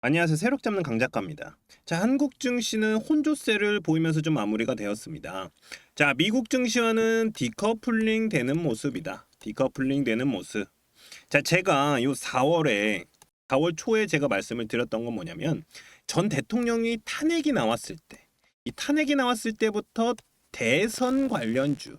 안녕하세요. 세력 잡는 강 작가입니다. 자, 한국 증시는 혼조세를 보이면서 좀 마무리가 되었습니다. 자, 미국 증시와는 디커플링 되는 모습이다. 디커플링 되는 모습. 자, 제가 요 4월 초에 제가 말씀을 드렸던 건 뭐냐면 전 대통령이 탄핵이 나왔을 때, 이 탄핵이 나왔을 때부터 대선 관련주,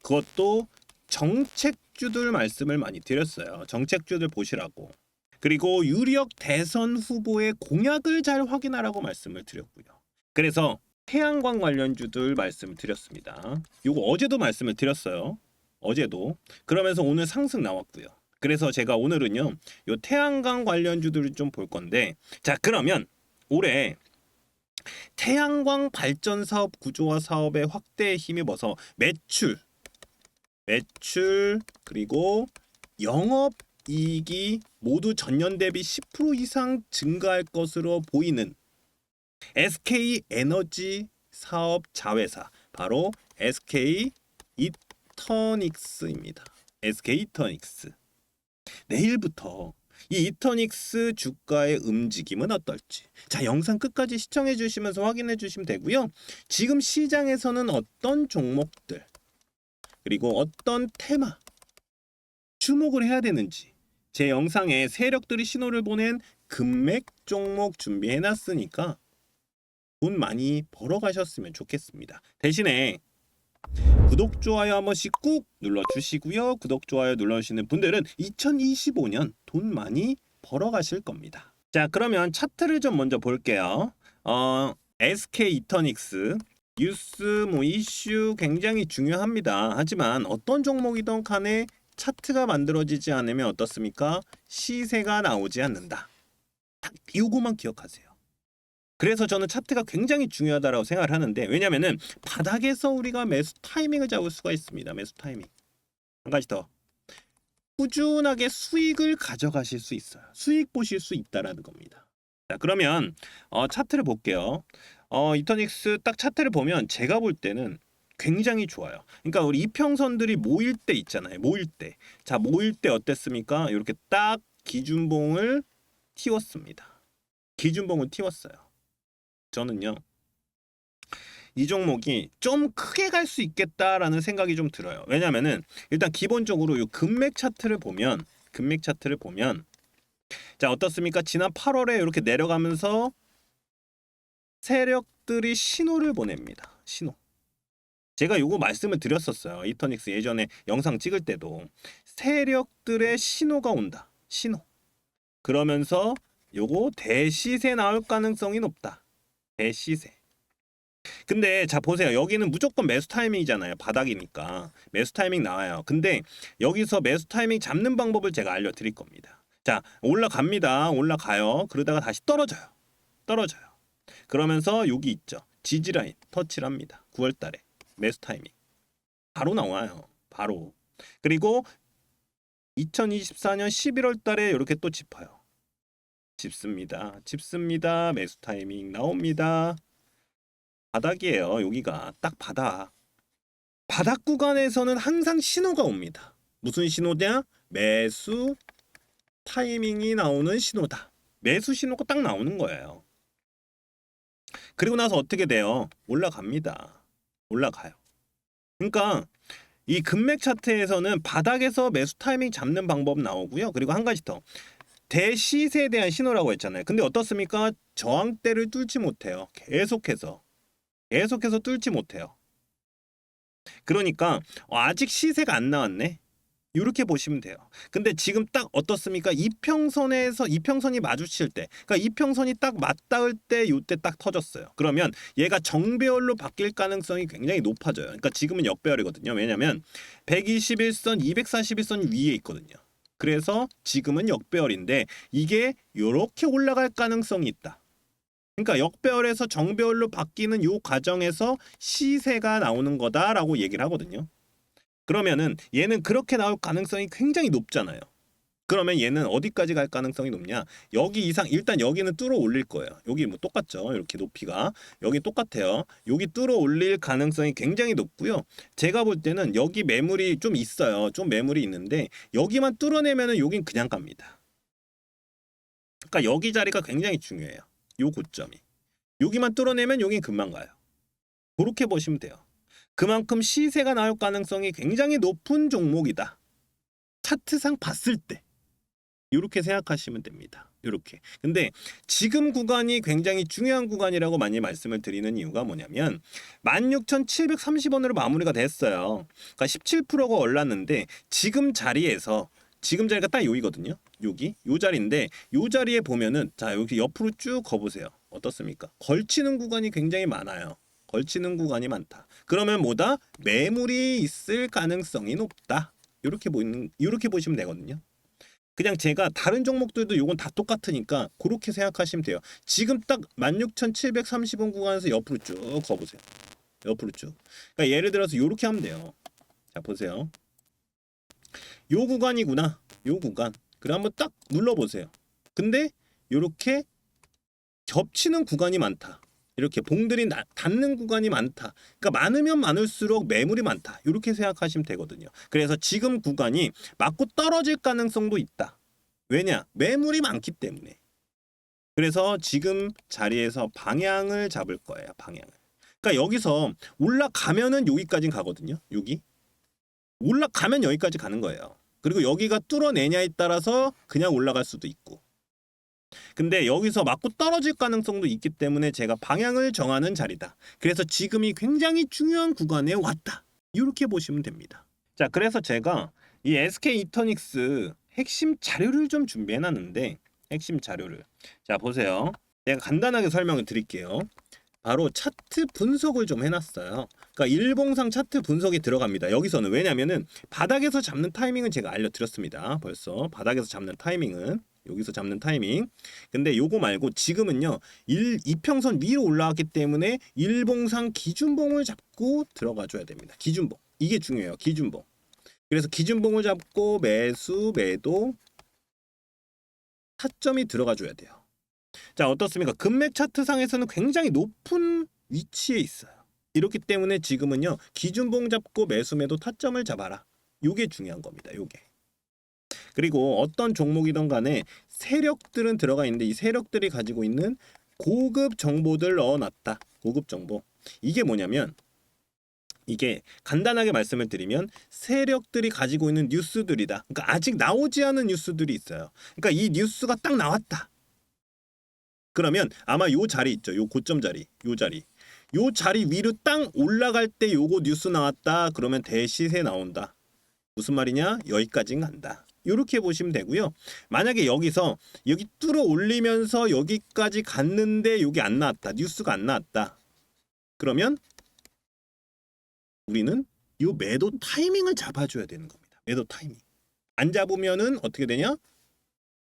그것도 정책주들 말씀을 많이 드렸어요. 정책주들 보시라고. 그리고 유력 대선 후보의 공약을 잘 확인하라고 말씀을 드렸고요. 그래서 태양광 관련주들 말씀을 드렸습니다. 요거 어제도 말씀을 드렸어요. 어제도. 그러면서 오늘 상승 나왔고요. 그래서 제가 오늘은요. 요 태양광 관련주들을 좀 볼 건데, 자, 그러면 올해 태양광 발전 사업 구조화 사업의 확대에 힘입어서 매출 그리고 영업 이익이 모두 전년 대비 10% 이상 증가할 것으로 보이는 SK 에너지 사업 자회사, 바로 SK 이터닉스입니다. SK 이터닉스. 내일부터 이 이터닉스 주가의 움직임은 어떨지, 자, 영상 끝까지 시청해 주시면서 확인해 주시면 되고요. 지금 시장에서는 어떤 종목들 그리고 어떤 테마 주목을 해야 되는지, 제 영상에 세력들이 신호를 보낸 금맥 종목 준비해 놨으니까 돈 많이 벌어 가셨으면 좋겠습니다. 대신에 구독 좋아요 한 번씩 꾹 눌러 주시고요. 구독 좋아요 눌러 주시는 분들은 2025년 돈 많이 벌어 가실 겁니다. 자, 그러면 차트를 좀 먼저 볼게요. SK 이터닉스 뉴스 이슈 굉장히 중요합니다. 하지만 어떤 종목이든 간에 차트가 만들어지지 않으면 어떻습니까? 시세가 나오지 않는다. 딱 이거만 기억하세요. 그래서 저는 차트가 굉장히 중요하다고 생각을 하는데, 왜냐면은 바닥에서 우리가 매수 타이밍을 잡을 수가 있습니다. 매수 타이밍. 한 가지 더. 꾸준하게 수익을 가져가실 수 있어요. 수익 보실 수 있다라는 겁니다. 자, 그러면 차트를 볼게요. 이터닉스 딱 차트를 보면 제가 볼 때는 굉장히 좋아요. 그러니까 우리 이평선들이 모일 때 있잖아요. 모일 때. 자, 모일 때 어땠습니까? 이렇게 딱 기준봉을 띄웠습니다. 기준봉을 띄웠어요. 저는요. 이 종목이 좀 크게 갈 수 있겠다라는 생각이 좀 들어요. 왜냐면은 일단 기본적으로 이 금맥 차트를 보면 자, 어떻습니까? 지난 8월에 이렇게 내려가면서 세력들이 신호를 보냅니다. 신호. 제가 요거 말씀을 드렸었어요. 이터닉스 예전에 영상 찍을 때도 세력들의 신호가 온다. 신호. 그러면서 요거 대시세 나올 가능성이 높다. 대시세. 근데 자, 보세요. 여기는 무조건 매수 타이밍이잖아요. 바닥이니까 매수 타이밍 나와요. 근데 여기서 매수 타이밍 잡는 방법을 제가 알려드릴 겁니다. 자, 올라갑니다. 올라가요. 그러다가 다시 떨어져요. 떨어져요. 그러면서 여기 있죠. 지지라인 터치를 합니다. 9월 달에 매수 타이밍 바로 나와요. 바로. 그리고 2024년 11월 달에 이렇게 또 짚어요. 짚습니다. 짚습니다. 매수 타이밍 나옵니다. 바닥이에요. 여기가 딱 바닥. 바닥 구간에서는 항상 신호가 옵니다. 무슨 신호냐? 매수 타이밍이 나오는 신호다. 매수 신호가 딱 나오는 거예요. 그리고 나서 어떻게 돼요? 올라갑니다. 올라가요. 그러니까 이 금맥 차트에서는 바닥에서 매수 타이밍 잡는 방법 나오고요. 그리고 한 가지 더. 대시세에 대한 신호라고 했잖아요. 근데 어떻습니까? 저항대를 뚫지 못해요. 계속해서 뚫지 못해요. 그러니까 아직 시세가 안 나왔네. 이렇게 보시면 돼요. 근데 지금 딱 어떻습니까? 이평선이 마주칠 때, 그러니까 이평선이 딱 맞닿을 때 요때 딱 터졌어요. 그러면 얘가 정배열로 바뀔 가능성이 굉장히 높아져요. 그러니까 지금은 역배열이거든요. 왜냐면 121선, 241선 위에 있거든요. 그래서 지금은 역배열인데 이게 이렇게 올라갈 가능성이 있다. 그러니까 역배열에서 정배열로 바뀌는 요 과정에서 시세가 나오는 거다라고 얘기를 하거든요. 그러면은 얘는 그렇게 나올 가능성이 굉장히 높잖아요. 그러면 얘는 어디까지 갈 가능성이 높냐? 여기 이상, 일단 여기는 뚫어 올릴 거예요. 여기 뭐 똑같죠? 이렇게 높이가 여기 똑같아요. 여기 뚫어 올릴 가능성이 굉장히 높고요. 제가 볼 때는 여기 매물이 좀 있어요. 좀 매물이 있는데 여기만 뚫어내면은 여긴 그냥 갑니다. 그러니까 여기 자리가 굉장히 중요해요. 요 고점이. 여기만 뚫어내면 여기 금방 가요. 그렇게 보시면 돼요. 그만큼 시세가 나올 가능성이 굉장히 높은 종목이다. 차트상 봤을 때 이렇게 생각하시면 됩니다. 이렇게. 근데 지금 구간이 굉장히 중요한 구간이라고 많이 말씀을 드리는 이유가 뭐냐면 16,730원으로 마무리가 됐어요. 그러니까 17%가 올랐는데 지금 자리에서 지금 자리가 딱 여기거든요. 여기 요 자리인데 요 자리에 보면은 자 여기 옆으로 쭉 거보세요. 어떻습니까? 걸치는 구간이 굉장히 많아요. 걸치는 구간이 많다. 그러면 뭐다? 매물이 있을 가능성이 높다. 이렇게 보시면 되거든요. 그냥 제가 다른 종목들도 요건 다 똑같으니까 그렇게 생각하시면 돼요. 지금 딱 16,730원 구간에서 옆으로 쭉 거보세요. 옆으로 쭉. 그러니까 예를 들어서 이렇게 하면 돼요. 자 보세요. 요 구간이구나. 요 구간. 그래 한번 딱 눌러보세요. 근데 요렇게 겹치는 구간이 많다. 이렇게 봉들이 닿는 구간이 많다. 그러니까 많으면 많을수록 매물이 많다. 이렇게 생각하시면 되거든요. 그래서 지금 구간이 맞고 떨어질 가능성도 있다. 왜냐? 매물이 많기 때문에. 그래서 지금 자리에서 방향을 잡을 거예요. 방향을. 그러니까 여기서 올라가면은 여기까지 가거든요. 여기. 올라가면 여기까지 가는 거예요. 그리고 여기가 뚫어내냐에 따라서 그냥 올라갈 수도 있고. 근데 여기서 맞고 떨어질 가능성도 있기 때문에 제가 방향을 정하는 자리다. 그래서 지금이 굉장히 중요한 구간에 왔다. 이렇게 보시면 됩니다. 자, 그래서 제가 이 SK 이터닉스 핵심 자료를 좀 준비해 놨는데 핵심 자료를 자 보세요. 제가 간단하게 설명을 드릴게요. 바로 차트 분석을 좀 해놨어요. 그러니까 일봉상 차트 분석이 들어갑니다. 여기서는 왜냐면은 바닥에서 잡는 타이밍은 제가 알려드렸습니다. 벌써 바닥에서 잡는 타이밍은 여기서 잡는 타이밍. 근데 요거 말고 지금은요. 이평선 위로 올라왔기 때문에 일봉상 기준봉을 잡고 들어가 줘야 됩니다. 기준봉. 이게 중요해요. 기준봉. 그래서 기준봉을 잡고 매수, 매도 타점이 들어가 줘야 돼요. 자, 어떻습니까? 금맥 차트상에서는 굉장히 높은 위치에 있어요. 이렇기 때문에 지금은요. 기준봉 잡고 매수, 매도 타점을 잡아라. 요게 중요한 겁니다. 요게. 그리고 어떤 종목이든 간에 세력들은 들어가 있는데 이 세력들이 가지고 있는 고급 정보들 넣어놨다. 고급 정보. 이게 뭐냐면 이게 간단하게 말씀을 드리면 세력들이 가지고 있는 뉴스들이다. 그러니까 아직 나오지 않은 뉴스들이 있어요. 그러니까 이 뉴스가 딱 나왔다. 그러면 아마 요 자리 있죠. 요 고점 자리. 요 자리. 요 자리 위로 땅 올라갈 때 요거 뉴스 나왔다. 그러면 대시세 나온다. 무슨 말이냐? 여기까지는 간다. 이렇게 보시면 되고요. 만약에 여기서 여기 뚫어 올리면서 여기까지 갔는데 여기 안 나왔다. 뉴스가 안 나왔다. 그러면 우리는 요 매도 타이밍을 잡아줘야 되는 겁니다. 매도 타이밍. 안 잡으면은 어떻게 되냐?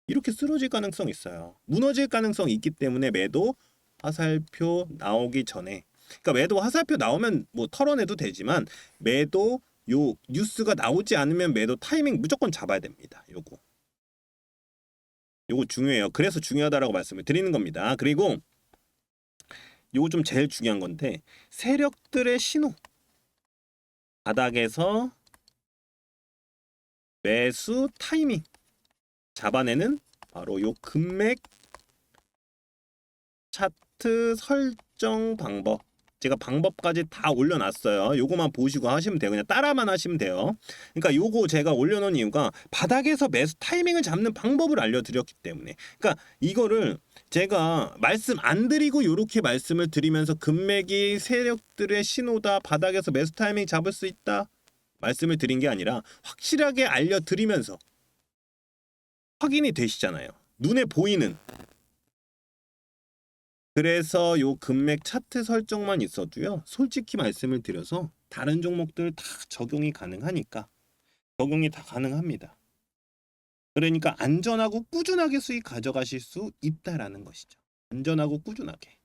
이렇게 쓰러질 가능성이 있어요. 무너질 가능성이 있기 때문에 매도 화살표 나오기 전에 그러니까 매도 화살표 나오면 뭐 털어내도 되지만 매도 요 뉴스가 나오지 않으면 매도 타이밍 무조건 잡아야 됩니다. 요거 중요해요. 그래서 중요하다라고 말씀을 드리는 겁니다. 그리고 요거 좀 제일 중요한 건데 세력들의 신호 바닥에서 매수 타이밍 잡아내는 바로 요 금맥 차트 설정 방법. 제가 방법까지 다 올려놨어요. 요거만 보시고 하시면 돼요. 그냥 따라만 하시면 돼요. 그러니까 요거 제가 올려놓은 이유가 바닥에서 매수 타이밍을 잡는 방법을 알려드렸기 때문에. 그러니까 이거를 제가 말씀 안 드리고 요렇게 말씀을 드리면서 금맥이 세력들의 신호다. 바닥에서 매수 타이밍 잡을 수 있다. 말씀을 드린 게 아니라 확실하게 알려드리면서 확인이 되시잖아요. 눈에 보이는. 그래서 요 금맥 차트 설정만 있어도요. 솔직히 말씀을 드려서 다른 종목들 다 적용이 가능하니까 적용이 다 가능합니다. 그러니까 안전하고 꾸준하게 수익 가져가실 수 있다라는 것이죠. 안전하고 꾸준하게.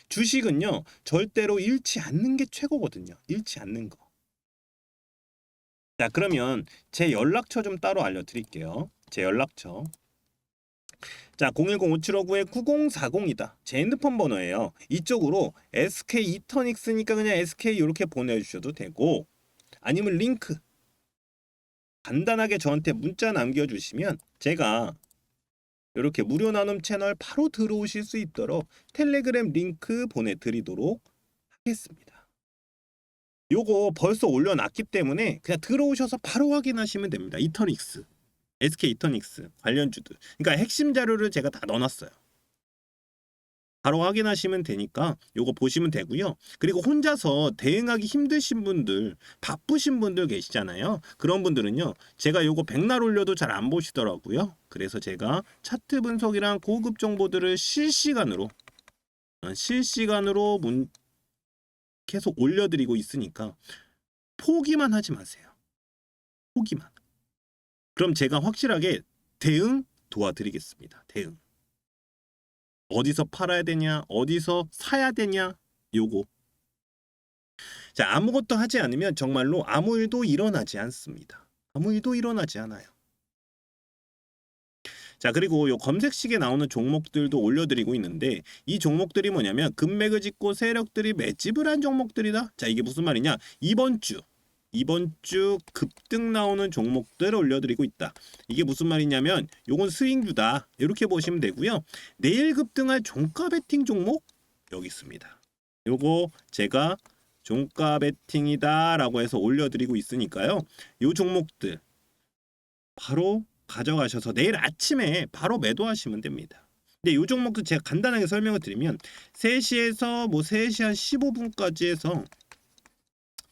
주식은요. 절대로 잃지 않는 게 최고거든요. 잃지 않는 거. 자, 그러면 제 연락처 좀 따로 알려드릴게요. 제 연락처. 자, 010-5759-9040이다. 제 핸드폰 번호예요. 이쪽으로 SK 이터닉스니까 그냥 SK 이렇게 보내주셔도 되고 아니면 링크 간단하게 저한테 문자 남겨주시면 제가 이렇게 무료 나눔 채널 바로 들어오실 수 있도록 텔레그램 링크 보내드리도록 하겠습니다. 요거 벌써 올려놨기 때문에 그냥 들어오셔서 바로 확인하시면 됩니다. 이터닉스, SK 이터닉스 관련주들. 그러니까 핵심 자료를 제가 다 넣어놨어요. 바로 확인하시면 되니까 요거 보시면 되고요. 그리고 혼자서 대응하기 힘드신 분들, 바쁘신 분들 계시잖아요. 그런 분들은요, 제가 요거 백날 올려도 잘 안 보시더라고요. 그래서 제가 차트 분석이랑 고급 정보들을 실시간으로 계속 올려드리고 있으니까 포기만 하지 마세요. 포기만. 그럼 제가 확실하게 대응 도와드리겠습니다. 대응. 어디서 팔아야 되냐, 어디서 사야 되냐, 요거. 자, 아무것도 하지 않으면 정말로 아무 일도 일어나지 않습니다. 아무 일도 일어나지 않아요. 자, 그리고 요 검색식에 나오는 종목들도 올려드리고 있는데, 이 종목들이 뭐냐면 금맥을 짚고 세력들이 매집을 한 종목들이다. 자, 이게 무슨 말이냐? 이번 주 급등 나오는 종목들 올려드리고 있다. 이게 무슨 말이냐면 요건 스윙주다. 이렇게 보시면 되고요. 내일 급등할 종가 베팅 종목 여기 있습니다. 요거 제가 종가 베팅이다 라고 해서 올려드리고 있으니까요. 요 종목들 바로 가져가셔서 내일 아침에 바로 매도하시면 됩니다. 근데 요 종목도 제가 간단하게 설명을 드리면 3시에서 3시 한 15분까지 해서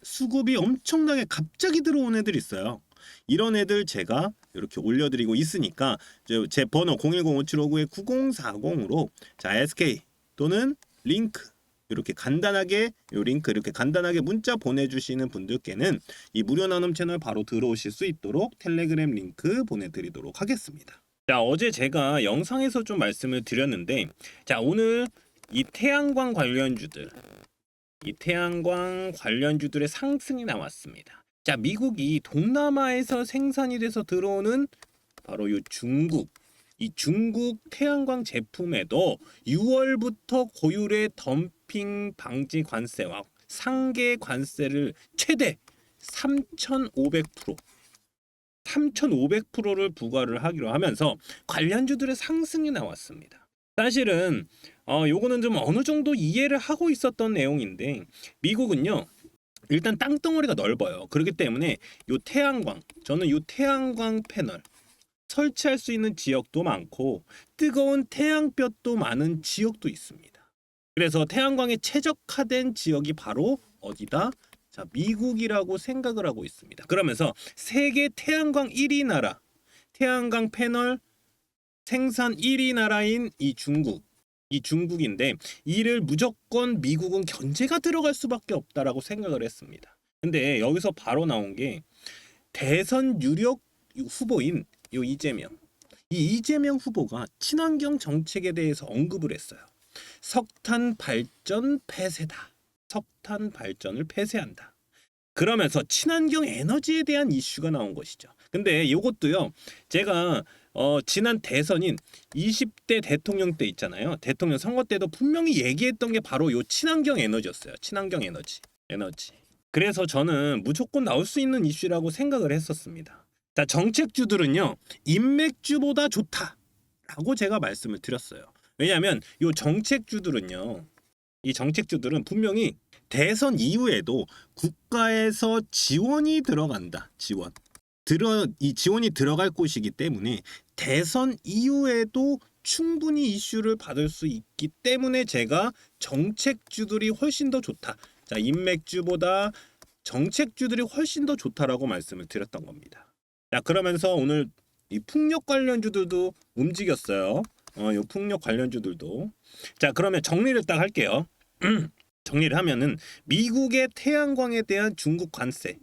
수급이 엄청나게 갑자기 들어온 애들 있어요. 이런 애들 제가 이렇게 올려드리고 있으니까 제 번호 010-5759-9040으로 자 SK 또는 링크 이렇게 간단하게 요 링크 이렇게 간단하게 문자 보내주시는 분들께는 이 무료 나눔 채널 바로 들어오실 수 있도록 텔레그램 링크 보내드리도록 하겠습니다. 자, 어제 제가 영상에서 좀 말씀을 드렸는데, 자 오늘 이 태양광 관련주들의 상승이 나왔습니다. 자, 미국이 동남아에서 생산이 돼서 들어오는 바로 이 중국 태양광 제품에도 6월부터 고율의 덤핑 방지 관세와 상계 관세를 최대 3,500%를 부과를 하기로 하면서 관련주들의 상승이 나왔습니다. 사실은 요거는 좀 어느 정도 이해를 하고 있었던 내용인데, 미국은요 일단 땅덩어리가 넓어요. 그렇기 때문에 저는 요 태양광 패널 설치할 수 있는 지역도 많고 뜨거운 태양볕도 많은 지역도 있습니다. 그래서 태양광에 최적화된 지역이 바로 어디다? 자, 미국이라고 생각을 하고 있습니다. 그러면서 세계 태양광 1위 나라, 태양광 패널 생산 1위 나라인 이 중국인데 이를 무조건 미국은 견제가 들어갈 수밖에 없다라고 생각을 했습니다. 근데 여기서 바로 나온 게 대선 유력 후보인 이 이재명 후보가 친환경 정책에 대해서 언급을 했어요. 석탄 발전 폐쇄다. 석탄 발전을 폐쇄한다. 그러면서 친환경 에너지에 대한 이슈가 나온 것이죠. 근데 이것도요, 제가 지난 대선인 20대 대통령 때 있잖아요. 대통령 선거 때도 분명히 얘기했던 게 바로 요 친환경 에너지였어요. 친환경 에너지. 그래서 저는 무조건 나올 수 있는 이슈라고 생각을 했었습니다. 자, 정책주들은요, 인맥주보다 좋다라고 제가 말씀을 드렸어요. 왜냐하면 요 이 정책주들은 분명히 대선 이후에도 국가에서 지원이 들어간다. 이 지원이 들어갈 곳이기 때문에 대선 이후에도 충분히 이슈를 받을 수 있기 때문에 제가 정책주들이 훨씬 더 좋다. 자, 인맥주보다 정책주들이 훨씬 더 좋다라고 말씀을 드렸던 겁니다. 자, 그러면서 오늘 이 풍력 관련주들도 움직였어요. 이 풍력 관련주들도. 자, 그러면 정리를 딱 할게요. 정리를 하면은 미국의 태양광에 대한 중국 관세,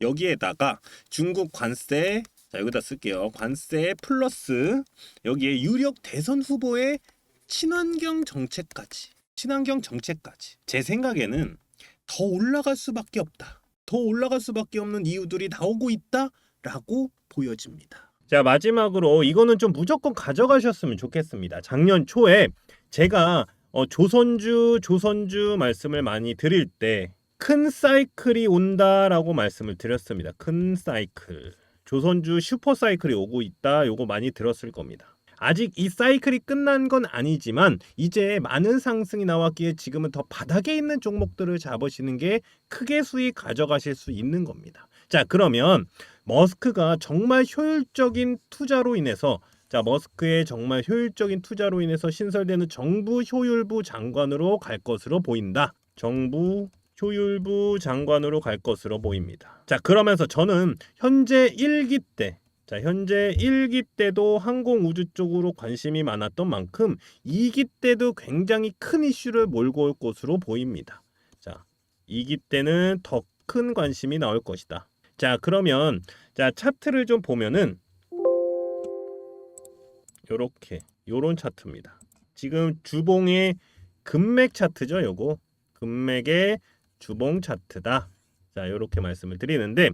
여기에다가 중국 관세, 자 여기다 쓸게요. 관세 플러스 여기에 유력 대선 후보의 친환경 정책까지. 제 생각에는 더 올라갈 수밖에 없다. 더 올라갈 수밖에 없는 이유들이 나오고 있다라고 보여집니다. 자, 마지막으로 이거는 좀 무조건 가져가셨으면 좋겠습니다. 작년 초에 제가 조선주 말씀을 많이 드릴 때 큰 사이클이 온다라고 말씀을 드렸습니다. 큰 사이클. 조선주 슈퍼 사이클이 오고 있다. 요거 많이 들었을 겁니다. 아직 이 사이클이 끝난 건 아니지만 이제 많은 상승이 나왔기에 지금은 더 바닥에 있는 종목들을 잡으시는 게 크게 수익 가져가실 수 있는 겁니다. 자, 그러면 머스크가 정말 효율적인 투자로 인해서 머스크의 정말 효율적인 투자로 인해서 신설되는 정부 효율부 장관으로 갈 것으로 보인다. 정부 효율부 장관으로 갈 것으로 보입니다. 자, 그러면서 저는 현재 1기 때도 항공우주 쪽으로 관심이 많았던 만큼 2기 때도 굉장히 큰 이슈를 몰고 올 것으로 보입니다. 자, 2기 때는 더 큰 관심이 나올 것이다. 자, 그러면 차트를 좀 보면은 요런 차트입니다. 지금 주봉의 금맥 차트죠. 요거 금맥의 주봉 차트다. 자, 요렇게 말씀을 드리는데,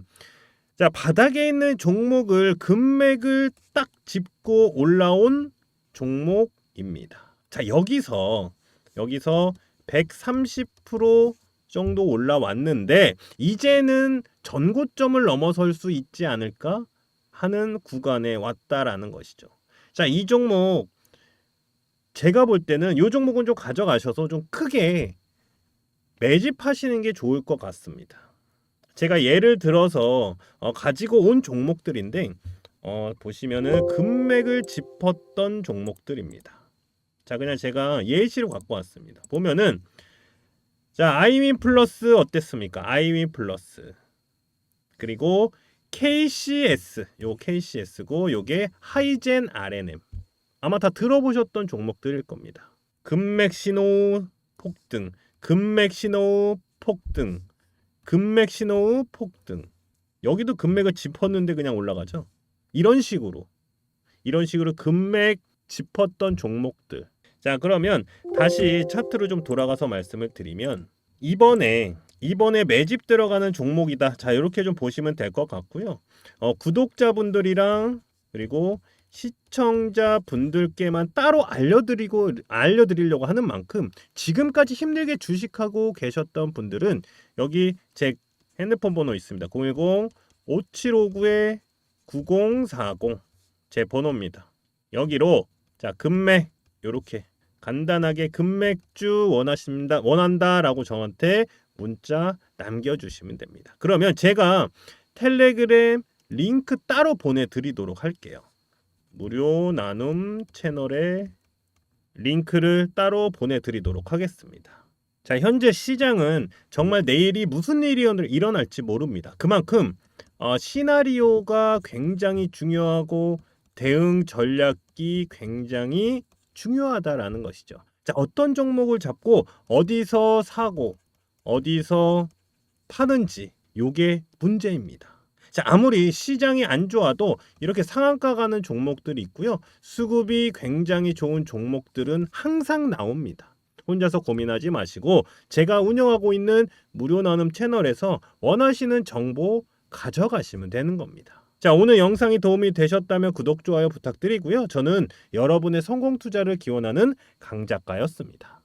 자, 바닥에 있는 종목을 금맥을 딱 짚고 올라온 종목입니다. 자, 여기서 130% 정도 올라왔는데 이제는 전고점을 넘어설 수 있지 않을까 하는 구간에 왔다라는 것이죠. 자, 이 종목 제가 볼 때는 이 종목은 좀 가져가셔서 좀 크게 매집하시는 게 좋을 것 같습니다. 제가 예를 들어서 가지고 온 종목들인데 보시면은 금맥을 짚었던 종목들입니다. 자, 그냥 제가 예시로 갖고 왔습니다. 보면은 자, 아이윈 플러스 어땠습니까? 아이윈 플러스. 그리고 KCS, 요 KCS고 요게 하이젠 RNM. 아마 다 들어보셨던 종목들일 겁니다. 금맥 신호 폭등, 금맥 신호 폭등, 금맥 신호 폭등. 여기도 금맥을 짚었는데 그냥 올라가죠. 이런 식으로 금맥 짚었던 종목들. 자, 그러면 다시 차트로 좀 돌아가서 말씀을 드리면 이번에 매집 들어가는 종목이다. 자, 이렇게 좀 보시면 될 것 같고요. 구독자분들이랑 그리고 시청자분들께만 따로 알려드리려고 하는 만큼 지금까지 힘들게 주식하고 계셨던 분들은 여기 제 핸드폰 번호 있습니다. 010-5759-9040 제 번호입니다. 여기로 자, 금맥 요렇게 간단하게 금맥주 원한다라고 저한테 문자 남겨주시면 됩니다. 그러면 제가 텔레그램 링크 따로 보내드리도록 할게요. 무료 나눔 채널에 링크를 따로 보내드리도록 하겠습니다. 자, 현재 시장은 정말 내일이 무슨 일이 일어날지 모릅니다. 그만큼 시나리오가 굉장히 중요하고 대응 전략이 굉장히 중요하다라는 것이죠. 자, 어떤 종목을 잡고 어디서 사고 어디서 파는지 요게 문제입니다. 자, 아무리 시장이 안 좋아도 이렇게 상한가 가는 종목들이 있고요. 수급이 굉장히 좋은 종목들은 항상 나옵니다. 혼자서 고민하지 마시고 제가 운영하고 있는 무료 나눔 채널에서 원하시는 정보 가져가시면 되는 겁니다. 자, 오늘 영상이 도움이 되셨다면 구독, 좋아요 부탁드리고요. 저는 여러분의 성공 투자를 기원하는 강 작가였습니다.